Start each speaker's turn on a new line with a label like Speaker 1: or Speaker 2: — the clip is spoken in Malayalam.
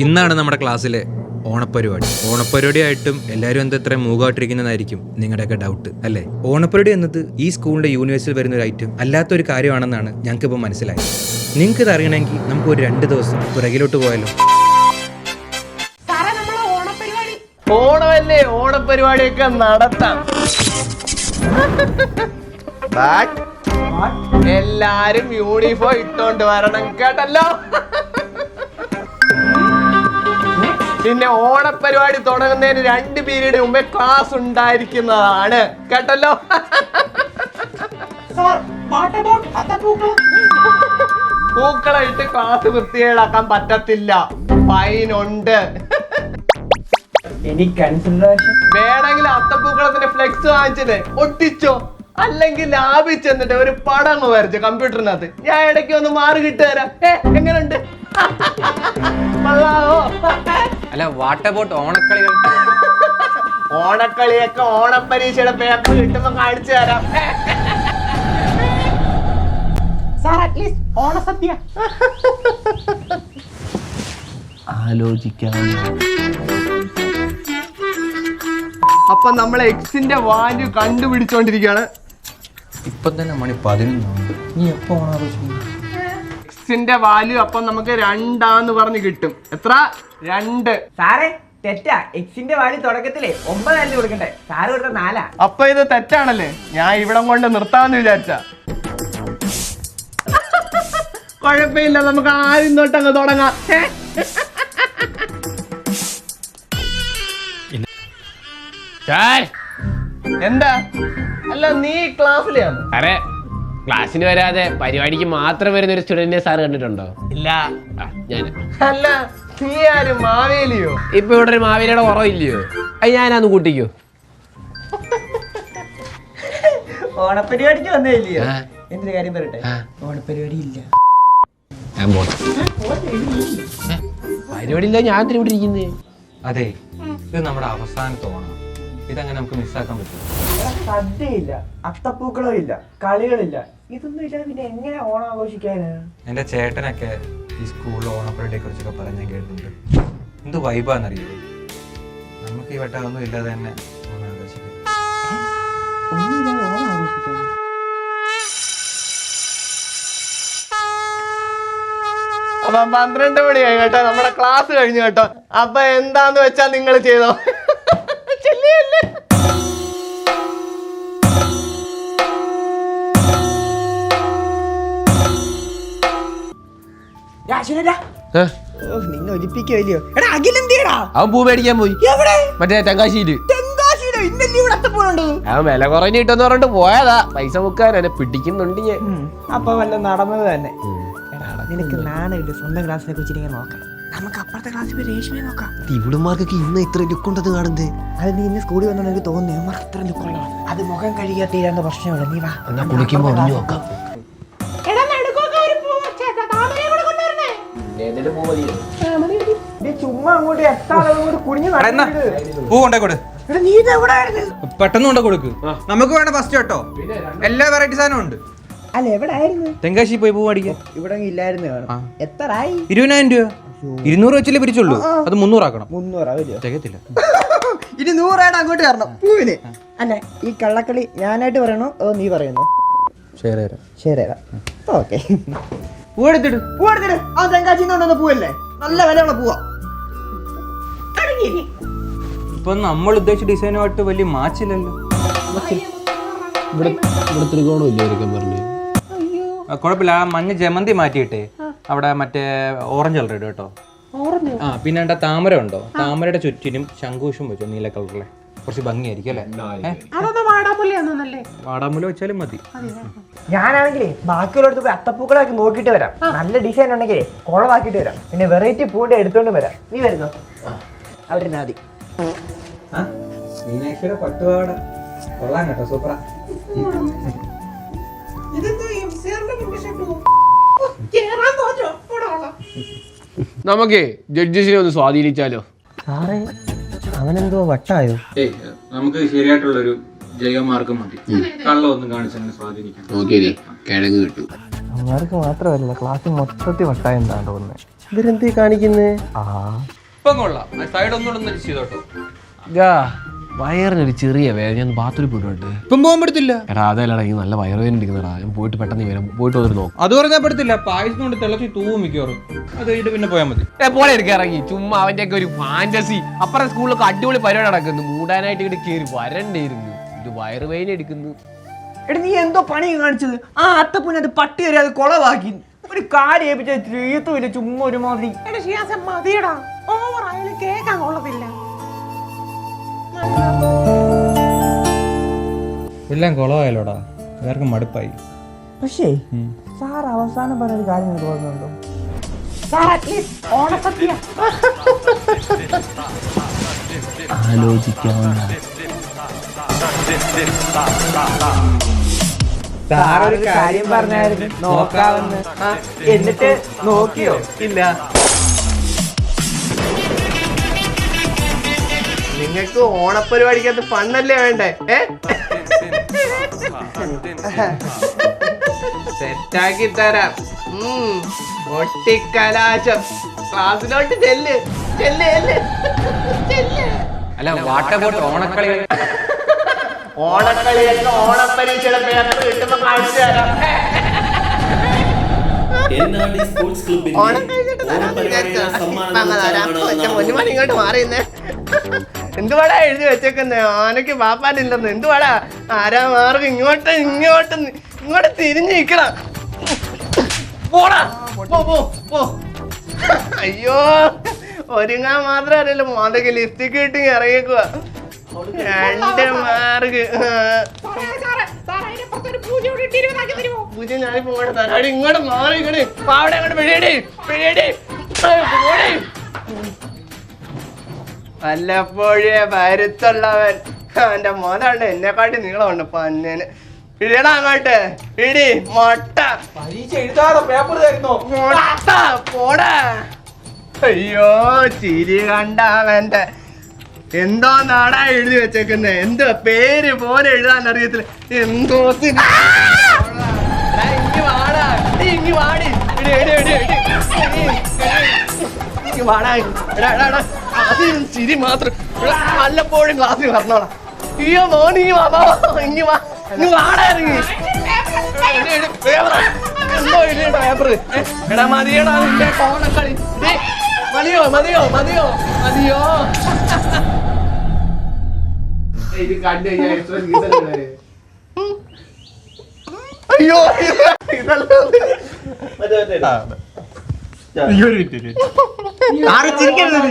Speaker 1: ഇന്നാണ് നമ്മുടെ ക്ലാസ്സിലെ ഓണപ്പരിപാടിയായിട്ടും എല്ലാവരും എന്താ ഇത്ര മൂകമായിട്ടിരിക്കുന്നതായിരിക്കും നിങ്ങളുടെയൊക്കെ ഡൗട്ട് അല്ലേ? ഓണപ്പരിപാടി എന്നത് ഈ സ്കൂളിന്റെ യൂണിവേഴ്സിൽ വരുന്ന ഒരു ഐറ്റം അല്ലാത്തൊരു കാര്യമാണെന്നാണ് ഞങ്ങൾക്ക് ഇപ്പോൾ മനസ്സിലായത്. നിങ്ങൾക്ക് ഇത് അറിയണമെങ്കിൽ നമുക്ക് ഒരു 2 ദിവസം പുറകിലോട്ട് പോയാലോ?
Speaker 2: ഓണമല്ലേ, ഓണപരിപാടിയൊക്കെ നടത്താം. എല്ലാരും യൂണിഫോം ഇട്ടോണ്ട് വരണം കേട്ടല്ലോ. പിന്നെ ഓണപരിപാടി തുടങ്ങുന്നതിന് 2 പീരീഡ് മുമ്പേ ക്ലാസ് ഉണ്ടായിരിക്കുന്നതാണ് കേട്ടല്ലോ. പൂക്കളെ ഇട്ട് ക്ലാസ് വൃത്തികേടാക്കാൻ പറ്റത്തില്ല, ഫൈനുണ്ട്. വേണമെങ്കിൽ അത്തപ്പൂക്കളത്തിന്റെ ഫ്ലെക്സ് വാങ്ങിച്ചത് ഒട്ടിച്ചോ, അല്ലെങ്കിൽ ലാബിൽ ചെന്നിട്ട് ഒരു പടം വരച്ചു കമ്പ്യൂട്ടറിനകത്ത്. ഞാൻ ഇടയ്ക്ക് ഒന്ന് മാറി കിട്ടുതരാം. എങ്ങനെയുണ്ട്?
Speaker 1: അല്ല, വാട്ട് അബൌട്ട് ഓണക്കളികൾ?
Speaker 2: ഓണക്കളിയൊക്കെ ഓണപ്പരീക്ഷയുടെ പേപ്പർ കിട്ടുമ്പോ കാണിച്ചു തരാം. ഓണസദ്യ ആലോചിക്കാം. അപ്പൊ നമ്മൾ എക്സിന്റെ വാല്യൂ കണ്ടുപിടിച്ചോണ്ടിരിക്കുകയാണ്.
Speaker 1: ഇപ്പൊ തന്നെ മണി 11. നീ എപ്പോ ഓണാഘോഷിക്കുന്നു?
Speaker 2: എക്സിന്റെ വാല്യൂ അപ്പൊ നമുക്ക് 2 പറഞ്ഞ് കിട്ടും. എത്ര? 2.
Speaker 3: സാറേ തെറ്റാ. എക്സിന്റെ വാല്യൂ തുടക്കത്തിലേ 9 കൊടുക്കണ്ടേ, സാറ് കൊടുത്ത 4.
Speaker 2: അപ്പൊ ഇത് തെറ്റാണല്ലേ? ഞാൻ ഇവിടം കൊണ്ട് നിർത്താമെന്ന് വിചാരിച്ച. കുഴപ്പമില്ല, നമുക്ക് ആദ്യം തൊട്ടങ്ങ് തുടങ്ങാം. എന്താ? അല്ല, നീ ക്ലാസ്സിലാണ്?
Speaker 4: അരെ, ക്ലാസ്സിന് വരാതെ പരിപാടിക്ക് മാത്രം വരുന്ന ഒരു സ്റ്റുഡന്റിനെ സാർ കണ്ടിട്ടുണ്ടോ?
Speaker 2: ഇല്ല.
Speaker 4: ഞാൻ.
Speaker 2: അല്ല, നീ ആരും മാവേലിയോ?
Speaker 4: ഇപ്പൊ ഇവിടെ ഒരു മാവേലിയുടെ കുറവില്ലയോ? അത് ഞാനന്ന് കൂട്ടിക്കോ.
Speaker 3: ഓണപ്പരിപാടിക്ക് വന്നില്ലയോ? എന്തൊരു കാര്യം പറയട്ടെ, ഓണപ്പരിപാടി ഇല്ല.
Speaker 4: പരിപാടി ഇല്ല, ഞാൻ ഇവിടെ ഇരിക്കുന്നേ.
Speaker 1: അതെ, ഇത് നമ്മുടെ അവസാനത്തെ ഓണം. ഇതങ്ങനെ നമുക്ക് മിസ്സാക്കാൻ പറ്റില്ല.
Speaker 3: സദ്യയില്ല, അത്തപ്പൂക്കളും ഇല്ല, കളികളില്ല, ഇതൊന്നും ഇല്ല. പിന്നെ എങ്ങനെ ഓണം ആഘോഷിക്കാന്?
Speaker 1: എന്റെ ചേട്ടനൊക്കെ ഈ സ്കൂളിൽ ഓണപ്പരിപാടിയെ കുറിച്ചൊക്കെ പറഞ്ഞാൽ കേട്ടിട്ടുണ്ട്. എന്ത് വൈബാന്നറിയോ? നമുക്ക് ഈ വട്ടം ഒന്നും ഇല്ലാതെ തന്നെ ഓണം ആഘോഷിക്കാം.
Speaker 3: ഒന്നുമില്ലാതെ ഓണം ആഘോഷിക്കാൻ?
Speaker 2: അപ്പൊ 12 മണിയായി കേട്ടോ, നമ്മുടെ ക്ലാസ് കഴിഞ്ഞു കേട്ടോ. അപ്പൊ എന്താന്ന് വെച്ചാ നിങ്ങൾ ചെയ്തോ.
Speaker 3: നിന്നെ ഒലിപ്പിക്കോ? എടാ, അഖിലെന്തിയടാ?
Speaker 4: അവൻ പൂ മേടിക്കാൻ പോയി.
Speaker 3: എവിടെ?
Speaker 4: മറ്റേ തെങ്കാശിയില്. അവൻ വില കുറഞ്ഞ് കിട്ടുമെന്ന് പറഞ്ഞിട്ട് പോയതാ. പൈസ മുക്കാൻ എന്നെ പിടിക്കുന്നുണ്ട് ഞാൻ.
Speaker 3: അപ്പൊ വല്ല നടന്നത് തന്നെ. നിനക്ക് നാണമില്ല സ്വന്തം ക്ലാസ്സിനെ കുറിച്ച് ഇങ്ങനെ നോക്കാം. നമുക്ക് അപ്പുറത്തെ ക്ലാസ്സിൽ പോയി രേഷ്മയെ നോക്കാം.
Speaker 4: ഇവിടുമാർക്കൊക്കെ ഇന്ന് ഇത്ര ലുക്ക് ഉണ്ടത് കാണുന്നത്.
Speaker 3: അത് നീ ഇന്ന് സ്കൂളിൽ വന്നോ എനിക്ക് തോന്നുന്നു അത്ര ലുക്കുള്ള. അത് മുഖം കഴുകിയാ തീരാത്ത പ്രശ്നമുള്ള. നീ വാ,
Speaker 4: എന്നാ കുളിക്കുമ്പോ ഒളിഞ്ഞു നോക്കാം.
Speaker 3: ചുമ്മാ അങ്ങോട്ട് കുഞ്ഞു
Speaker 1: പൂ കൊണ്ടേ കൊടു.
Speaker 3: നീ ഇത് എവിടെയായിരുന്നു?
Speaker 1: പെട്ടെന്ന് കൊണ്ടേ കൊടുക്ക്. നമുക്ക് വേണ്ട ഫസ്റ്റ് കേട്ടോ. എല്ലാ വെറൈറ്റി സാധനവും ഉണ്ട്.
Speaker 3: അല്ല, എവിടെ ആയിരുന്നു?
Speaker 1: തെങ്കാശി പോയി പൂ മേടിക്കാൻ.
Speaker 3: ഇവിടെ ഇല്ലായിരുന്നു. എത്രയായി?
Speaker 1: 20,000 രൂപ. 200 വെച്ചല്ലേ പിരിച്ചുള്ളൂ. അത് 300 ആക്കണം.
Speaker 3: 300
Speaker 1: തികത്തില്ല.
Speaker 3: ഇനി 100 അങ്ങോട്ട് തരണം പൂവിന്. അല്ല, ഈ കള്ളക്കളി ഞാനായിട്ട് പറയണോ അതോ നീ പറയുന്നോ? ശരി, ഓക്കെ.
Speaker 1: പൂ എടുത്തിട്ട്
Speaker 3: ആ തെങ്കാച്ചിന്ന് കൊണ്ടുവന്ന പൂവല്ലേ, നല്ല വിലയുള്ള പൂവാ.
Speaker 1: ഇപ്പൊ നമ്മൾ ഉദ്ദേശിച്ച ഡിസൈനുമായിട്ട് വലിയ മാച്ചില്ലല്ലോ.
Speaker 4: ഇവിടെ ത്രികോണം ഇല്ലായിരിക്കും പറഞ്ഞു.
Speaker 1: കുഴപ്പമില്ല, ആ മഞ്ഞ ജമന്തി മാറ്റിയിട്ടേ അവിടെ മറ്റേ ഓറഞ്ച് കളർ ഇടും കേട്ടോ. പിന്നെ എന്താ താമര ഉണ്ടോ? താമരയുടെ ചുറ്റിനും ശംഖുഷും വെച്ചോ, നീല കളറിലെ. കുറച്ച് ഭംഗിയായിരിക്കും അല്ലേ? വാടാമുല വെച്ചാലും മതി.
Speaker 3: ഞാനാണെങ്കിലേ ബാക്കിയുള്ളടത്ത് പോയി അത്തപ്പൂക്കളൊക്കെ നോക്കിയിട്ട് വരാം. നല്ല ഡിസൈൻ ഉണ്ടെങ്കിലേ കുളവാക്കിയിട്ട് വരാം. പിന്നെ വെറൈറ്റി പൂവിന്റെ എടുത്തോണ്ട് വരാം. നീ വരുന്നോ? അവിടെ നാദി
Speaker 1: മീനാക്ഷിയുടെ പട്ടുപാവാട കൊള്ളാം കേട്ടോ, സൂപ്പറാ.
Speaker 4: നമുക്ക് ജഡ്ജസിനെ ഒന്ന് സ്വാധീനിച്ചാലോ?
Speaker 3: സാറേ, അവനെന്തോ വട്ടായോ?
Speaker 1: നമുക്ക് ശരിയായിട്ടുള്ളൊരു ജൈവമാർഗം മതി. കള്ളൊന്നും കാണിച്ചങ്ങനെ സ്വാധീനിക്കാം.
Speaker 4: നോക്കിയേ, കിഴങ്ങ് കിട്ടും.
Speaker 3: അവർക്ക് മാത്രമല്ല ക്ലാസ്സിൽ മൊത്തത്തിൽ വട്ടായെന്താണ് തോന്നുന്നത്.
Speaker 2: ഇവരെന്തീ കാണിക്കുന്നേ?
Speaker 1: ഇപ്പം കൊള്ളാം. സൈഡ് ഒന്നുകൂടെ ചെയ്തോട്ടോ.
Speaker 4: വയറിനൊരു ചെറിയ വേദന. ഞാൻ ബാത്റൂമിൽ പോയിട്ട്
Speaker 1: ഇപ്പം പോകാൻ പറ്റത്തില്ല.
Speaker 4: എടാ അതല്ലടാ എനിക്ക് നല്ല വയറുവേദന എടുക്കുന്നടാ. ഞാൻ പോയിട്ട് പെട്ടെന്ന് വരാം. പോയിട്ട് വന്നിട്ട് നോക്കും.
Speaker 1: അത് പറഞ്ഞാൽ പറ്റത്തില്ല. പായസം കൊണ്ട് തിളച്ച് തൂവും മിക്കവാറും. അത് കഴിഞ്ഞിട്ട് പിന്നെ പോയാൽ മതി.
Speaker 4: പോലെ എടുക്കാൻ ഇറങ്ങി ചുമ്മാ അവന്റെ ഒക്കെ ഒരു ഫാന്റസി. അപ്പുറം സ്കൂളിലൊക്കെ അടിപൊളി പരിപാടി നടക്കുന്നു. മൂടാനായിട്ട് ഇവിടെ കയറി വരണ്ടായിരുന്നു. ഇത് വയറുവേദന എടുക്കുന്നു.
Speaker 3: എടാ നീ എന്തോ പണി കാണിച്ചത്? ആ അത്തപ്പൂനത് പട്ടി വരെ അത് കൊളവാക്കി. ഒരു കാര്യം ഏൽപ്പിച്ച തീർത്തുമില്ല, ചുമ്മാ ഒരുമാതിരി.
Speaker 5: മതിയടാ, ഓവർ ആയാലും കേൾക്കാൻ കൊള്ളത്തില്ല.
Speaker 1: എല്ലാം കുളമായാലോടാ. എല്ലാവർക്കും മടുപ്പായി.
Speaker 3: പക്ഷേ സാർ അവസാനം പറഞ്ഞൊരു കാര്യം നിങ്ങൾക്ക് ഓർമ്മയുണ്ടോ?
Speaker 5: ഓണസദ്യ
Speaker 3: സാറൊരു കാര്യം പറഞ്ഞായിരുന്നു നോക്കാമെന്ന്. എന്നിട്ട് നോക്കിയോ?
Speaker 2: ഇല്ല. നിങ്ങക്ക് ഓണപ്പരിപാടിക്കകത്ത് ഫണ്ണല്ലേ വേണ്ടേ? സെറ്റാക്കി തരാം. ഒട്ടിക്കലാശം. ക്ലാസ്സിലോട്ട് ചെല്ല് ചെല്ല് ചെല്ല് ചെല്ല്.
Speaker 1: അല്ല വാട്ടബോട്ട് ഓണക്കളി
Speaker 2: ഓണക്കളിയൊക്കെ ഓണപ്പരീക്ഷയുടെ പേപ്പർ കിട്ടുമ്പോ കാണിച്ചു തരാം. ഓണം കഴിഞ്ഞിട്ട് ഇങ്ങോട്ട് മാറിയുന്നേ. എന്തുവാടാ എഴുതി വെച്ചേക്കുന്നേ? ആനക്ക് പാപ്പാനില്ലെന്ന്. എന്തുവാടാ? ആരാ മാർഗം? ഇങ്ങോട്ട് ഇങ്ങോട്ട് ഇങ്ങോട്ട് തിരിഞ്ഞു നിക്കണം. പോടാ, പോ പോ പോ. അയ്യോ, ഒരുങ്ങാൻ മാത്രം അറിയില്ല. മോന്തക്ക് ലിപ്സ്റ്റിക് കിട്ടി ഇറങ്ങിക്കുക. 2 മാർക്ക്. പൂജ ഞാനിപ്പോ ഇങ്ങോട്ട് തരാടി. ഇങ്ങോട്ട് മാറി ഇങ്ങോട്ട് പാവടെ അങ്ങോട്ട് പിഴിയടി പിഴിയടി. വല്ലപ്പോഴേ വരുത്തുള്ളവൻ. എന്റെ മോനുണ്ട് എന്നെക്കാട്ടി നീളമുണ്ട് പന്നേന്. പിടിയടാ അങ്ങോട്ട് പിടി. മൊട്ട
Speaker 3: പരീക്ഷ എഴുതാതെ പേപ്പർ തരുന്നോ?
Speaker 2: മൊട്ട പോടാ. അയ്യോ, ചിരി കണ്ടവന്റെ. എന്തോ നാടാ എഴുതി വെച്ചേക്കുന്നേ? എന്തോ പേര് പോലെ എഴുതാൻ അറിയത്തില്ല. എന്തോ വാടാ ഇങ്ങി വാടി. വാടാ. ചിരി മാത്രം. വല്ലപ്പോഴും ക്ലാസ്സിൽ പറഞ്ഞോളാം. അയ്യോ മോൻ ഇങ്ങി വാ ഇങ്ങി വാ. ഇങ്ങി വാടാ ഇറങ്ങി. എന്തോ എഴുതിയ പേപ്പർ. എടാ മതിയടാ നിന്റെ ഓണക്കളി. മതിയോ മതിയോ മതിയോ മതിയോ? ഇത് കണ്ടു കഴിഞ്ഞാൽ അയ്യോ ഇതല്ല.
Speaker 3: ചിരിക്കരുത്.